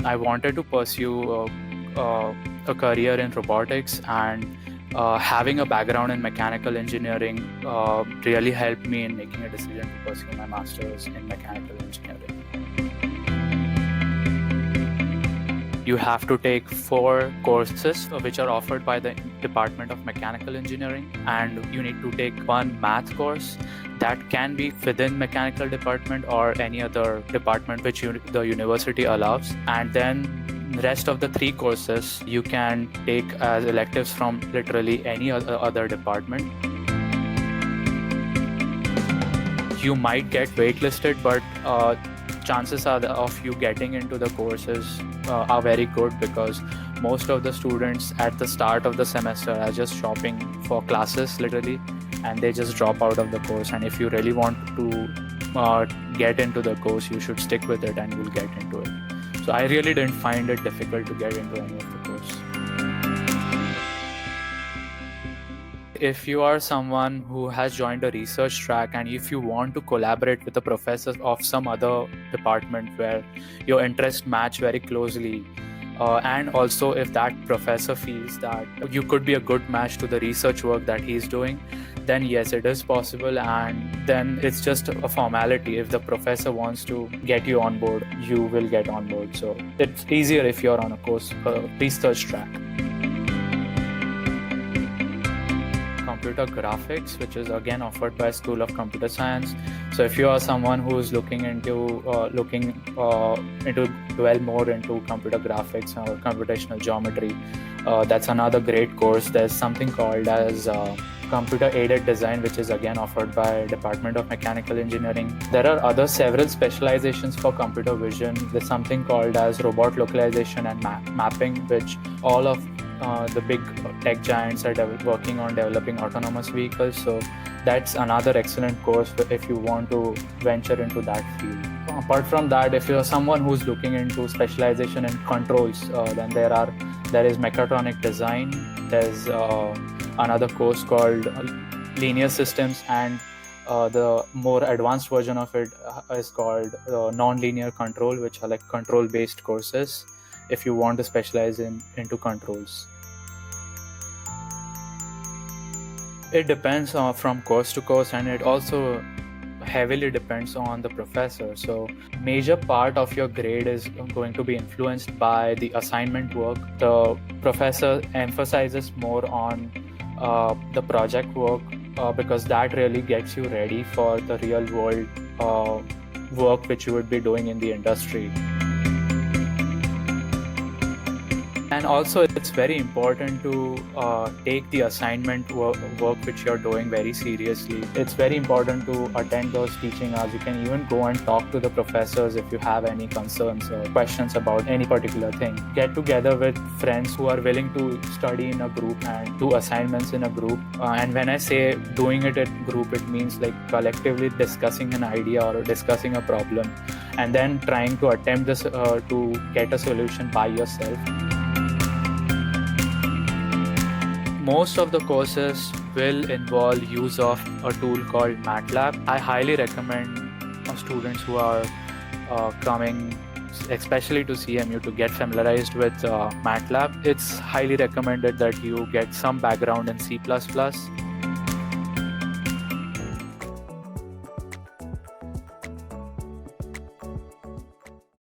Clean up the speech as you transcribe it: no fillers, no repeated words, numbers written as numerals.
I wanted to pursue a career in robotics, and having a background in mechanical engineering really helped me in making a decision to pursue my master's in mechanical engineering. You have to take 4 courses which are offered by the Department of Mechanical Engineering, and you need to take 1 math course that can be within mechanical department or any other department which the university allows. And then rest of the 3 courses you can take as electives from literally any other department. You might get waitlisted, but chances are of you getting into the courses are very good, because most of the students at the start of the semester are just shopping for classes literally, and they just drop out of the course. And if you really want to get into the course, you should stick with it and you'll get into it. So I really didn't find it difficult to get into any of the course. If you are someone who has joined a research track, and if you want to collaborate with a professor of some other department where your interests match very closely, and also if that professor feels that you could be a good match to the research work that he's doing, then yes, it is possible, and then it's just a formality. If the professor wants to get you on board, you will get on board. So it's easier if you're on a course, research track. Computer graphics, which is again offered by School of Computer Science. So if you are someone who is looking into dwell more into computer graphics or computational geometry, that's another great course. There's something called as computer aided design, which is again offered by Department of Mechanical Engineering. There are several specializations for computer vision. There's something called as robot localization and mapping, which all of the big tech giants are working on developing autonomous vehicles. So that's another excellent course if you want to venture into that field. Apart from that, if you're someone who's looking into specialization in controls, then there is mechatronic design. There's another course called linear systems, and the more advanced version of it is called non-linear control, which are like control-based courses if you want to specialize into controls. It depends from course to course, and it also heavily depends on the professor. So major part of your grade is going to be influenced by the assignment work. The professor emphasizes more on the project work because that really gets you ready for the real world work which you would be doing in the industry. And also, it's very important to take the assignment work which you're doing very seriously. It's very important to attend those teaching hours. You can even go and talk to the professors if you have any concerns or questions about any particular thing. Get together with friends who are willing to study in a group and do assignments in a group. And when I say doing it in group, it means like collectively discussing an idea or discussing a problem, and then trying to attempt this to get a solution by yourself. Most of the courses will involve use of a tool called MATLAB. I highly recommend students who are coming, especially to CMU, to get familiarized with MATLAB. It's highly recommended that you get some background in C++.